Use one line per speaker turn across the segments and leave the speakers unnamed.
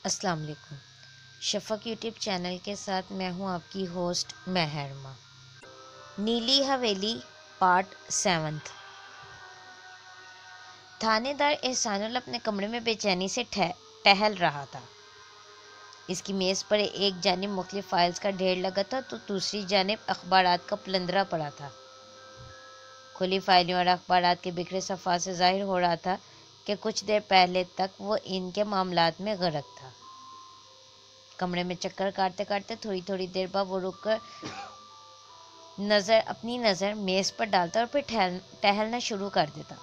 السلام علیکم۔ شفق YouTube channel کے ساتھ میں ہوں آپ کی ہوسٹ محرمہ۔ نیلی حویلی پارٹ 7۔ تھانے دار احسان اللہ اپنے کمرے میں بے چینی سے ٹہل رہا تھا۔ اس کی میز پر ایک جانب مختلف فائلز کا ڈھیر لگا تھا تو دوسری جانب اخبارات کا پلندرا پڑا تھا۔ کھلی فائلوں اور اخبارات کے بکھرے صفحات سے ظاہر ہو رہا تھا کہ کچھ دیر پہلے تک وہ ان کے معاملات میں غرق تھا۔ کمرے میں چکر کاٹتے کاٹتے تھوڑی دیر بعد وہ رک کر اپنی نظر میز پر ڈالتا اور پھر ٹہلنا شروع کر دیتا۔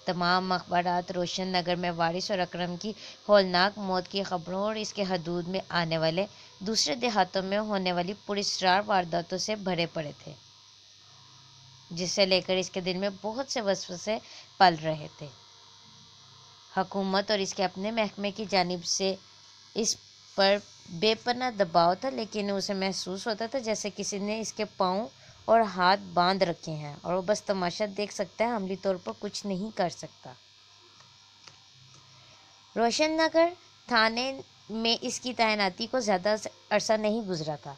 تمام اخبارات روشن نگر میں وارث اور اکرم کی ہولناک موت کی خبروں اور اس کے حدود میں آنے والے دوسرے دیہاتوں میں ہونے والی پراسرار وارداتوں سے بھرے پڑے تھے، جسے لے کر اس کے دل میں بہت سے وسوسے پل رہے تھے۔ حکومت اور اس کے اپنے محکمے کی جانب سے اس پر بے پناہ دباؤ تھا، لیکن اسے محسوس ہوتا تھا جیسے کسی نے اس کے پاؤں اور ہاتھ باندھ رکھے ہیں اور وہ بس تماشا دیکھ سکتا ہے، عملی طور پر کچھ نہیں کر سکتا۔ روشن نگر تھانے میں اس کی تعیناتی کو زیادہ عرصہ نہیں گزرا تھا۔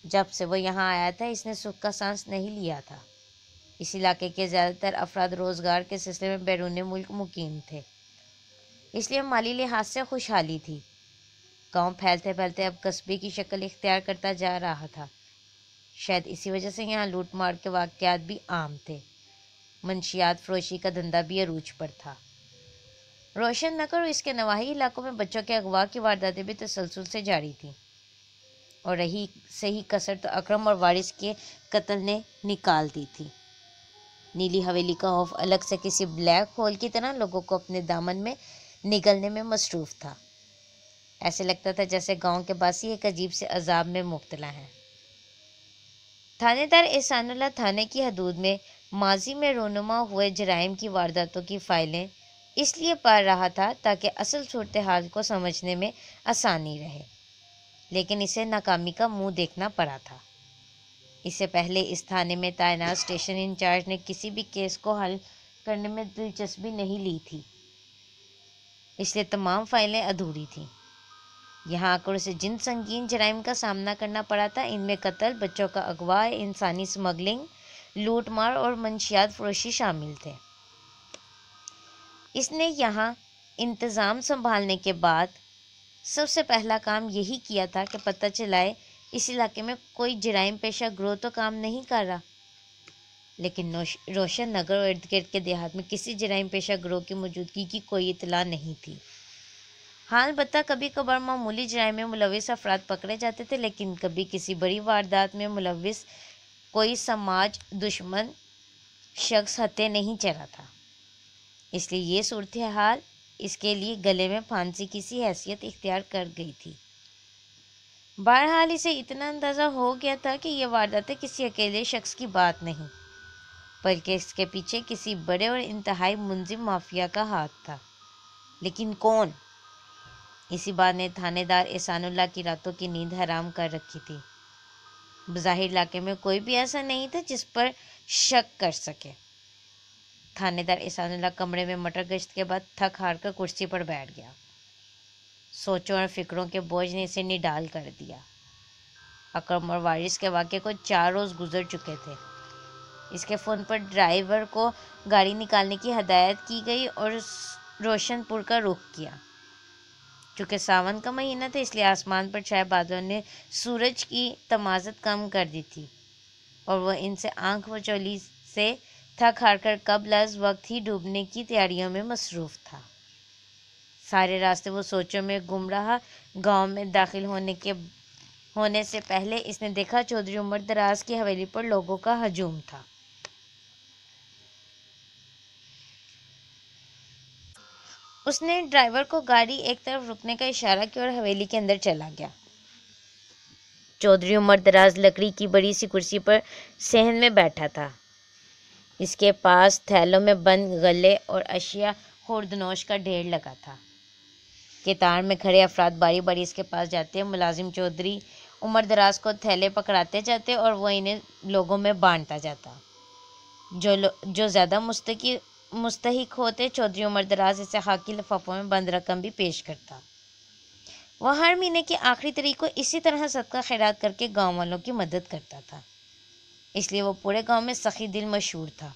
جب سے وہ یہاں آیا تھا اس نے سکھ کا سانس نہیں لیا تھا۔ اس علاقے کے زیادہ تر افراد روزگار کے سلسلے میں بیرون ملک مقیم تھے، اس لیے مالی لحاظ سے خوشحالی تھی۔ گاؤں پھیلتے پھیلتے اب قصبے کی شکل اختیار کرتا جا رہا تھا۔ شاید اسی وجہ سے یہاں لوٹ مار کے واقعات بھی عام تھے۔ منشیات فروشی کا دھندا بھی عروج پر تھا۔ روشن نگر اور اس کے نواحی علاقوں میں بچوں کے اغوا کی وارداتیں بھی تسلسل سے جاری تھیں، اور رہی صحیح کسر تو اکرم اور وارث کے قتل نے نکال دی تھی۔ نیلی حویلی کا خوف الگ سے کسی بلیک ہول کی طرح لوگوں کو اپنے دامن میں نگلنے میں مصروف تھا۔ ایسے لگتا تھا جیسے گاؤں کے باسی ایک عجیب سے عذاب میں مبتلا ہیں۔ تھانے دار احسان اللہ تھانے کی حدود میں ماضی میں رونما ہوئے جرائم کی وارداتوں کی فائلیں اس لیے پڑھ رہا تھا تاکہ اصل صورتحال کو سمجھنے میں آسانی رہے، لیکن اسے ناکامی کا منہ دیکھنا پڑا تھا۔ اس سے پہلے اس تھانے میں تعینات اسٹیشن انچارج نے کسی بھی کیس کو حل کرنے میں دلچسپی نہیں لی تھی، اس لیے تمام فائلیں ادھوری تھیں۔ یہاں آ کر اسے جن سنگین جرائم کا سامنا کرنا پڑا تھا، ان میں قتل، بچوں کا اغوا، انسانی اسمگلنگ، لوٹ مار اور منشیات فروشی شامل تھے۔ اس نے یہاں انتظام سنبھالنے کے بعد سب سے پہلا کام یہی کیا تھا کہ پتہ چلائے اس علاقے میں کوئی جرائم پیشہ گروہ تو کام نہیں کر رہا، لیکن روشن نگر اور ارد گرد کے دیہات میں کسی جرائم پیشہ گروہ کی موجودگی کی کوئی اطلاع نہیں تھی۔ ہاں البتہ کبھی کبھار معمولی جرائم میں ملوث افراد پکڑے جاتے تھے، لیکن کبھی کسی بڑی واردات میں ملوث کوئی سماج دشمن شخص ہتھے نہیں چلا تھا، اس لیے یہ صورتحال اس کے لیے گلے میں پھانسی کی سی حیثیت اختیار کر گئی تھی۔ بہرحال اسے اتنا اندازہ ہو گیا تھا کہ یہ وارداتیں کسی اکیلے شخص کی بات نہیں، بلکہ اس کے پیچھے کسی بڑے اور انتہائی منظم مافیا کا ہاتھ تھا۔ لیکن کون؟ اسی بات نے تھانے دار احسان اللہ کی راتوں کی نیند حرام کر رکھی تھی۔ بظاہر علاقے میں کوئی بھی ایسا نہیں تھا جس پر شک کر سکے۔ تھانے دار احسان اللہ کمرے میں مٹر گشت کے بعد تھک ہار کر کرسی پر بیٹھ گیا۔ سوچوں اور فکروں کے بوجھ نے اسے نڈال کر دیا۔ اکرم اور وارث کے واقعے کو 4 روز گزر چکے تھے۔ اس کے فون پر ڈرائیور کو گاڑی نکالنے کی ہدایت کی گئی اور روشن پور کا رخ کیا۔ چونکہ ساون کا مہینہ تھا اس لیے آسمان پر چھائے بادلوں نے سورج کی تمازت کم کر دی تھی، اور وہ ان سے آنکھ وچولی سے تھک ہار کر قبل از وقت ہی ڈوبنے کی تیاریوں میں مصروف تھا۔ سارے راستے وہ سوچوں میں گم رہا۔ گاؤں میں داخل ہونے سے پہلے اس نے دیکھا چودھری عمر دراز کی حویلی پر لوگوں کا ہجوم تھا۔ اس نے ڈرائیور کو گاڑی ایک طرف رکنے کا اشارہ کیا اور حویلی کے اندر چلا گیا۔ چودھری عمر دراز لکڑی کی بڑی سی کرسی پر صحن میں بیٹھا تھا۔ اس کے پاس تھیلوں میں بند غلے اور اشیاء خوردنوش کا ڈھیر لگا تھا۔ قطار میں کھڑے افراد باری باری اس کے پاس جاتے، ملازم چودھری عمر دراز کو تھیلے پکڑاتے جاتے اور وہ انہیں لوگوں میں بانٹتا جاتا۔ جو زیادہ مستقل مستحق ہوتے چودھری عمر دراز اسے خاکی لفافوں میں بند رقم بھی پیش کرتا۔ وہ ہر مہینے کی آخری تاریخ کو اسی طرح صدقہ خیرات کر کے گاؤں والوں کی مدد کرتا تھا، اس لیے وہ پورے گاؤں میں سخی دل مشہور تھا۔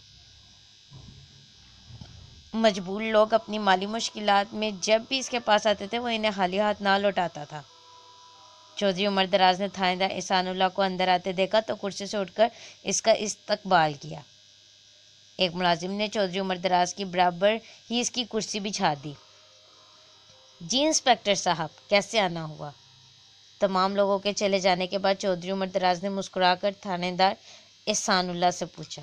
مجبور لوگ اپنی مالی مشکلات میں جب بھی اس کے پاس آتے تھے وہ انہیں خالی ہاتھ نہ لوٹاتا تھا۔ چودھری عمر دراز نے تھانے دار احسان اللہ کو اندر آتے دیکھا تو کرسی سے اٹھ کر اس کا استقبال کیا۔ ایک ملازم نے چودھری عمر دراز کی برابر ہی اس کی کرسی بچھا دی۔ جی انسپکٹر صاحب، کیسے آنا ہوا؟ تمام لوگوں کے چلے جانے کے بعد چودھری عمر دراز نے مسکرا کر تھانے دار احسان اللہ سے پوچھا۔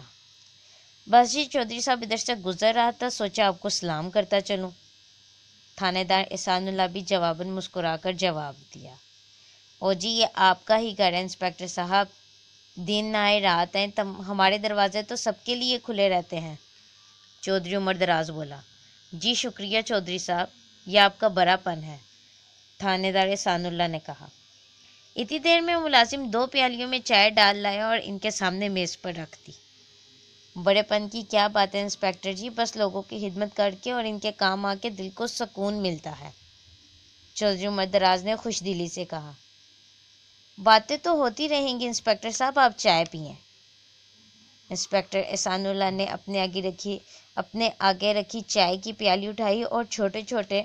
بس جی، چودھری صاحب ادھر سے گزر رہا تھا، سوچا آپ کو سلام کرتا چلوں۔ تھانے دار احسان اللہ بھی جواباً مسکرا کر جواب دیا۔ او جی، یہ آپ کا ہی گھر ہے انسپکٹر صاحب، دن آئے رات آئے ہمارے دروازے تو سب کے لیے کھلے رہتے ہیں۔ چودھری عمر دراز بولا۔ جی شکریہ چودھری صاحب، یہ آپ کا بڑا پن ہے، تھانے دار احسان اللہ نے کہا۔ اتنی دیر میں ملازم 2 پیالیوں میں چائے ڈال لایا اور ان کے سامنے میز پر رکھ دی۔ بڑے پن کی کیا بات ہے انسپکٹر جی، بس لوگوں کی خدمت کر کے اور ان کے کام آ کے دل کو سکون ملتا ہے، چودھری عمر دراز نے خوش دلی سے کہا۔ باتیں تو ہوتی رہیں گی انسپکٹر صاحب، آپ چائے پئیں۔ انسپکٹر احسان اللہ نے اپنے آگے رکھی چائے کی پیالی اٹھائی اور چھوٹے چھوٹے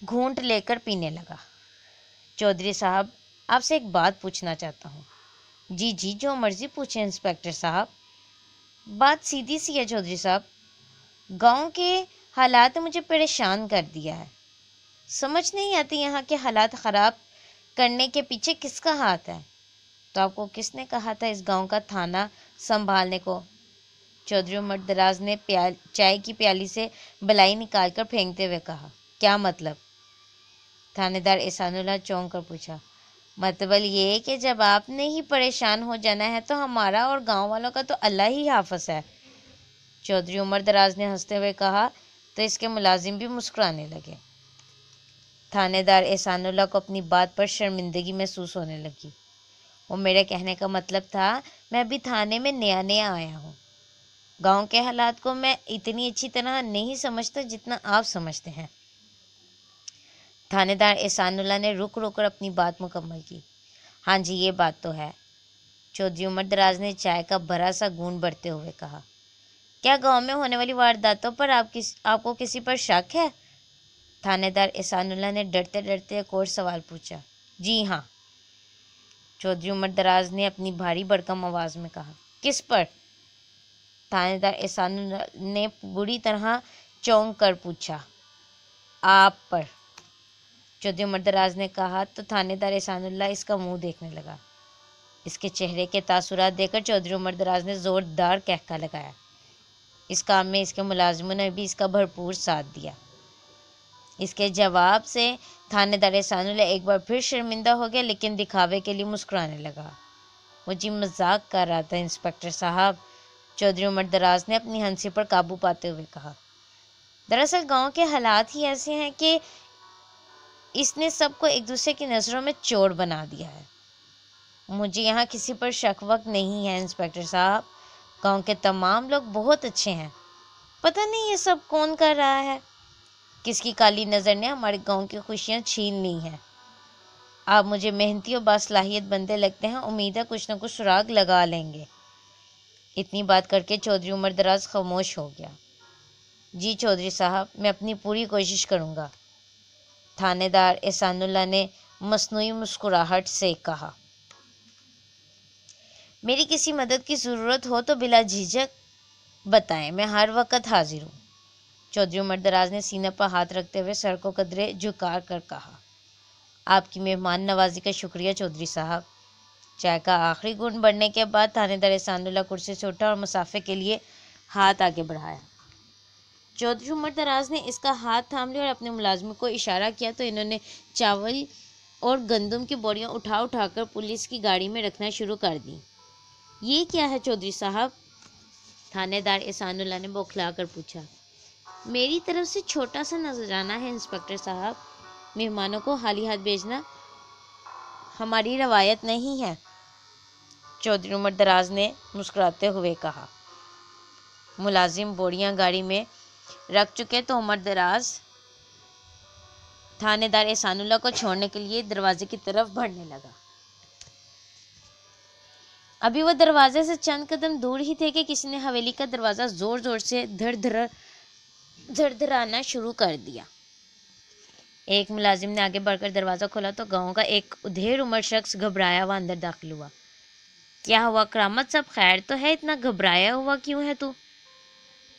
گھونٹ لے کر پینے لگا۔ چودھری صاحب، آپ سے ایک بات پوچھنا چاہتا ہوں۔ جی جی، جو مرضی پوچھیں انسپکٹر صاحب۔ بات سیدھی سی ہے چودھری صاحب، گاؤں کے حالات نے مجھے پریشان کر دیا ہے، سمجھ نہیں آتی یہاں کے حالات خراب کرنے کے پیچھے کس کا ہاتھ ہے؟ تو آپ کو کس نے کہا تھا اس گاؤں کا تھانہ سنبھالنے کو؟ چودھری عمر دراز نے چائے کی پیالی سے بلائی نکال کر پھینکتے ہوئے کہا۔ کیا مطلب؟ تھانے دار احسان اللہ چونک کر پوچھا۔ مطلب یہ کہ جب آپ نے ہی پریشان ہو جانا ہے تو ہمارا اور گاؤں والوں کا تو اللہ ہی حافظ ہے، چودھری عمر دراز نے ہنستے ہوئے کہا تو اس کے ملازم بھی مسکرانے لگے۔ تھانے دار احسان اللہ کو اپنی بات پر شرمندگی محسوس ہونے لگی۔ وہ میرے کہنے کا مطلب تھا، میں ابھی تھانے میں نیا نیا آیا ہوں، گاؤں کے حالات کو میں اتنی اچھی طرح نہیں سمجھتا جتنا آپ سمجھتے ہیں۔ تھانے دار احسان اللہ نے رک کر اپنی بات مکمل کی۔ ہاں جی، یہ بات تو ہے، چودھری عمر دراز نے چائے کا بھرا سا گھونٹ بھرتے ہوئے کہا۔ کیا گاؤں میں ہونے والی وارداتوں پر آپ کو کسی پر شک ہے؟ تھانے دار احسان اللہ نے ڈرتے ڈرتے ایک اور سوال پوچھا۔ جی ہاں، چودھری عمر دراز نے اپنی بھاری بھرکم آواز میں کہا۔ کس پر؟ تھانے دار احسان اللہ نے بری طرح چونک کر پوچھا۔ آپ پر، چودھری عمر دراز نے کہا تو تھانے دار احسان اللہ اس کا منہ دیکھنے لگا۔ اس کے چہرے کے تاثرات دیکھ کر چودھری عمر دراز نے زوردار کہکا لگایا۔ اس کام میں اس کے ملازموں نے بھی اس کا بھرپور ساتھ دیا۔ اس کے جواب سے تھانے دار احسان اللہ ایک بار پھر شرمندہ ہو گیا، لیکن دکھاوے کے لیے مسکرانے لگا۔ وہ جی مذاق کر رہا تھا انسپکٹر صاحب، چودھری عمر دراز نے اپنی ہنسی پر قابو پاتے ہوئے کہا۔ دراصل گاؤں کے حالات ہی ایسے ہیں کہ اس نے سب کو ایک دوسرے کی نظروں میں چور بنا دیا ہے۔ مجھے یہاں کسی پر شک وقت نہیں ہے انسپکٹر صاحب، گاؤں کے تمام لوگ بہت اچھے ہیں، پتہ نہیں یہ سب کون کر رہا ہے، کس کی کالی نظر نے ہمارے گاؤں کی خوشیاں چھین لی ہیں۔ آپ مجھے محنتی اور باصلاحیت بندے لگتے ہیں، امید ہے کچھ نہ کچھ سراغ لگا لیں گے۔ اتنی بات کر کے چودھری عمر دراز خاموش ہو گیا۔ جی چودھری صاحب، میں اپنی پوری کوشش کروں گا، تھانے دار احسان اللہ نے مصنوعی مسکراہٹ سے کہا۔ میری کسی مدد کی ضرورت ہو تو بلا جھجک بتائیں، میں ہر وقت حاضر ہوں، چودھری عمر دراز نے سینے پر ہاتھ رکھتے ہوئے سر کو قدرے جھکا کر کہا۔ آپ کی مہمان نوازی کا شکریہ چودھری صاحب۔ چائے کا آخری گھونٹ بھرنے کے بعد تھانے دار احسان اللہ کرسی سے اٹھا اور مسافے کے لیے ہاتھ آگے بڑھایا۔ چودھری عمر دراز نے اس کا ہاتھ تھام لیا اور اپنے ملازموں کو اشارہ کیا تو انہوں نے چاول اور گندم کی بوریاں اٹھا کر پولیس کی گاڑی میں رکھنا شروع کر دی۔ یہ کیا ہے چودھری صاحب؟ تھانے دار احسان اللہ نے بوکھلا کر پوچھا۔ میری طرف سے چھوٹا سا نذرانہ ہے انسپکٹر صاحب، مہمانوں کو خالی ہاتھ بھیجنا ہماری روایت نہیں ہے، چودھری عمر دراز نے مسکراتے ہوئے کہا۔ ملازم بوریاں گاڑی میں رکھ چکے تو عمر دراز تھانے دار احسان اللہ کو چھوڑنے کے لیے دروازے کی طرف بڑھنے لگا۔ ابھی وہ دروازے سے چند قدم دور ہی تھے کہ کسی نے حویلی کا دروازہ زور زور سے دھڑ دھڑانا شروع کر دیا۔ ایک ملازم نے آگے بڑھ کر دروازہ کھولا تو گاؤں کا ایک ادھیڑ عمر شخص گھبرایا ہوا اندر داخل ہوا۔ کیا ہوا کرامت؟ سب خیر تو ہے؟ اتنا گھبرایا ہوا کیوں ہے تو؟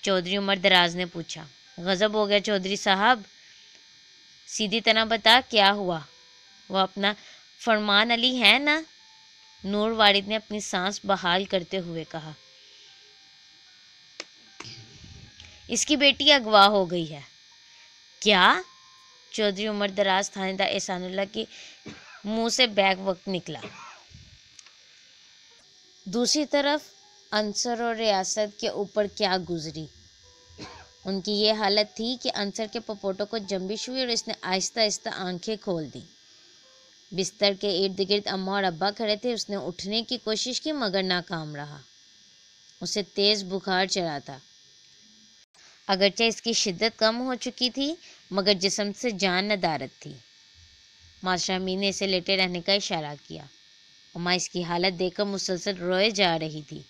چودھری عمر دراز نے پوچھا۔ غضب ہو گیا چودھری صاحب، سیدھی طرح بتا کیا ہوا؟ وہ اپنا فرمان علی ہے نا؟ نور وارد نے اپنی سانس بحال کرتے ہوئے کہا۔ اس کی بیٹی اغوا ہو گئی ہے۔ کیا؟ چودھری عمر دراز تھانے دار احسان اللہ کے منہ سے بیک وقت نکلا۔ دوسری طرف انصر اور ریاست کے اوپر کیا گزری؟ ان کی یہ حالت تھی کہ انصر کے پپوٹوں کو جنبش ہوئی اور اس نے آہستہ آہستہ آنکھیں کھول دیں۔ بستر کے ارد گرد اماں اور ابا کھڑے تھے۔ اس نے اٹھنے کی کوشش کی مگر ناکام رہا۔ اسے تیز بخار چڑھا تھا۔ اگرچہ اس کی شدت کم ہو چکی تھی مگر جسم سے جان ندارت تھی۔ ماسٹر امین نے اسے لیٹے رہنے کا اشارہ کیا۔ اماں اس کی حالت دیکھ کر مسلسل روئے جا رہی تھی۔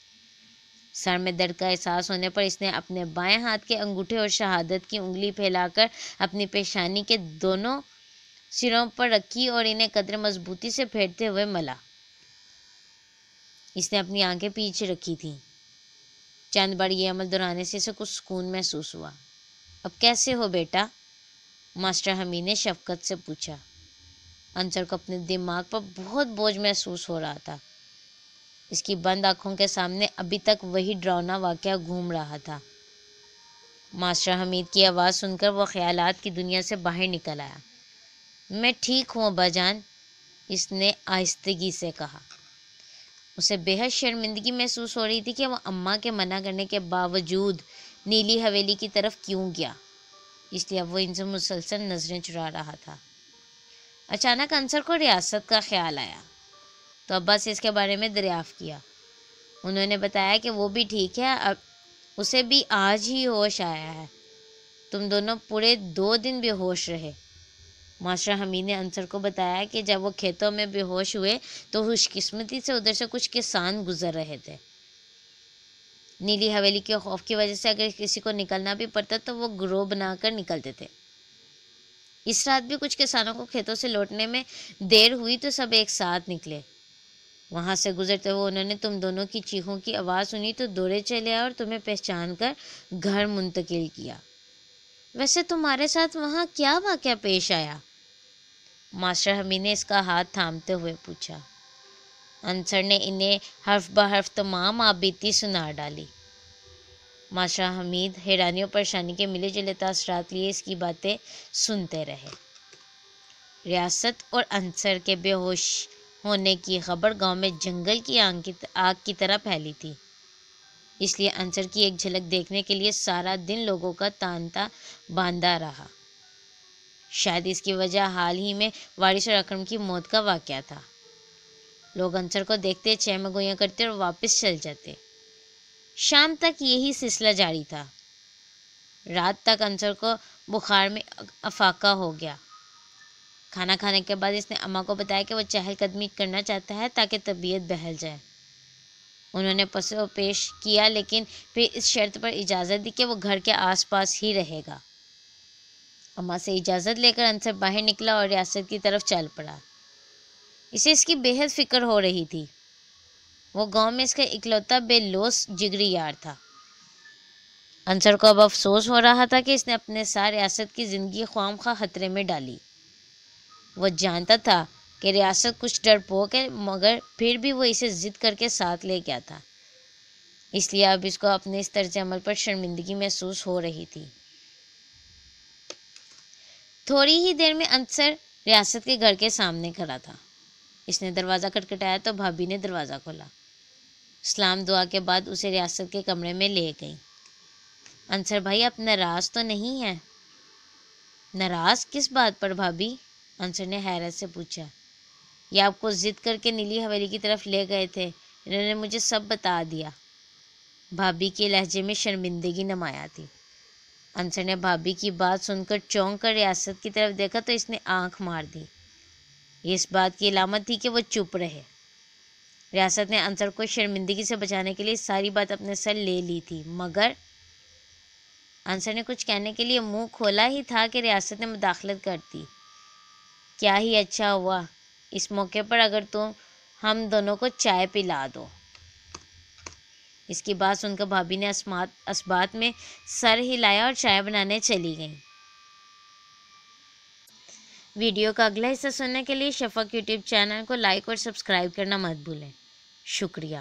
سر میں درد کا احساس ہونے پر اس نے اپنے بائیں ہاتھ کے انگوٹھے اور شہادت کی انگلی پھیلا کر اپنی پیشانی کے دونوں سروں پر رکھی اور انہیں قدر مضبوطی سے پھیرتے ہوئے ملا۔ اس نے اپنی آنکھیں پیچھے رکھی تھیں۔ چند بار یہ عمل دہرانے سے اسے کچھ سکون محسوس ہوا۔ اب کیسے ہو بیٹا؟ ماسٹر حمید نے شفقت سے پوچھا۔ انصر کو اپنے دماغ پر بہت بوجھ محسوس ہو رہا تھا۔ اس کی بند آنکھوں کے سامنے ابھی تک وہی ڈراؤنا واقعہ گھوم رہا تھا۔ ماسٹر حمید کی آواز سن کر وہ خیالات کی دنیا سے باہر نکل آیا۔ میں ٹھیک ہوں ابا جان، اس نے آہستگی سے کہا۔ اسے بے حد شرمندگی محسوس ہو رہی تھی کہ وہ اماں کے منع کرنے کے باوجود نیلی حویلی کی طرف کیوں گیا، اس لیے اب وہ ان سے مسلسل نظریں چرا رہا تھا۔ اچانک انصر کو ریاست کا خیال آیا تو ابا سے اس کے بارے میں دریافت کیا۔ انہوں نے بتایا کہ وہ بھی ٹھیک ہے، اب اسے بھی آج ہی ہوش آیا ہے۔ تم دونوں پورے 2 دن بے ہوش رہے۔ ماسٹر حمید نے انصر کو بتایا کہ جب وہ کھیتوں میں بے ہوش ہوئے تو خوش قسمتی سے ادھر سے کچھ کسان گزر رہے تھے۔ نیلی حویلی کے خوف کی وجہ سے اگر کسی کو نکلنا بھی پڑتا تو وہ گروہ بنا کر نکلتے تھے۔ اس رات بھی کچھ کسانوں کو کھیتوں سے لوٹنے میں دیر ہوئی تو سب ایک ساتھ نکلے۔ وہاں سے گزرتے ہوئے انہوں نے تم دونوں کی چیخوں کی آواز سنی تو دوڑے چلے آئے اور تمہیں پہچان کر گھر منتقل کیا۔ ویسے تمہارے ساتھ وہاں کیا واقعہ پیش آیا؟ ماسٹر حمید نے اس کا ہاتھ تھامتے ہوئے پوچھا۔ انصر نے انہیں حرف بحرف تمام آبیتی سنا ڈالی۔ ماسٹر حمید حیرانی اور پریشانی کے ملے جلے تاثرات لیے اس کی باتیں سنتے رہے۔ ریاست اور انصر کے بے ہوش ہونے کی خبر گاؤں میں جنگل کی آگ کی طرح پھیلی تھی، اس لیے انصر کی ایک جھلک دیکھنے کے لیے سارا دن لوگوں کا تانتا باندھا رہا۔ شاید اس کی وجہ حال ہی میں وارث اور اکرم کی موت کا واقعہ تھا۔ لوگ انصر کو دیکھتے، چہمہ گوئیاں کرتے اور واپس چل جاتے۔ شام تک یہی سلسلہ جاری تھا۔ رات تک انصر کو بخار میں افاقہ ہو گیا۔ کھانا کھانے کے بعد اس نے اماں کو بتایا کہ وہ چہل قدمی کرنا چاہتا ہے تاکہ طبیعت بہل جائے۔ انہوں نے پس و پیش کیا لیکن پھر اس شرط پر اجازت دی کہ وہ گھر کے آس پاس ہی رہے گا۔ اماں سے اجازت لے کر انصر باہر نکلا اور ریاست کی طرف چل پڑا۔ اسے اس کی بے حد فکر ہو رہی تھی۔ وہ گاؤں میں اس کا اکلوتا بے لوث جگری یار تھا۔ انصر کو اب افسوس ہو رہا تھا کہ اس نے اپنے ساتھ ریاست کی زندگی خواہ مخواہ خطرے میں ڈالی۔ وہ جانتا تھا کہ ریاست کچھ ڈرپوک ہے مگر پھر بھی وہ اسے ضد کر کے ساتھ لے گیا تھا، اس لیے اب اس کو اپنے اس طرز عمل پر شرمندگی محسوس ہو رہی تھی۔ تھوڑی ہی دیر میں انصر ریاست کے گھر کے سامنے کھڑا تھا۔ اس نے دروازہ کھٹکھٹایا تو بھابھی نے دروازہ کھولا۔ سلام دعا کے بعد اسے ریاست کے کمرے میں لے گئی۔ انصر بھائی آپ ناراض تو نہیں ہیں؟ ناراض کس بات پر بھابھی؟ انصر نے حیرت سے پوچھا۔ یہ آپ کو ضد کر کے نیلی حویلی کی طرف لے گئے تھے، انہوں نے مجھے سب بتا دیا۔ بھابھی کے لہجے میں شرمندگی نمایاں تھی۔ انصر نے بھابھی کی بات سن کر چونک کر ریاست کی طرف دیکھا تو اس نے آنکھ مار دی۔ یہ اس بات کی علامت تھی کہ وہ چپ رہے۔ ریاست نے انصر کو شرمندگی سے بچانے کے لیے ساری بات اپنے سر لے لی تھی، مگر انصر نے کچھ کہنے کے لیے منہ کھولا ہی تھا کہ ریاست نے مداخلت کر دی۔ کیا ہی اچھا ہوا اس موقع پر اگر تم ہم دونوں کو چائے پلا دو۔ اس کی بات سن کر بھابھی نے اسبات میں سر ہلایا اور چائے بنانے چلی گئیں۔ ویڈیو کا اگلا حصہ سننے کے لیے شفق یوٹیوب چینل کو لائک اور سبسکرائب کرنا مت بھولیں۔ شکریہ۔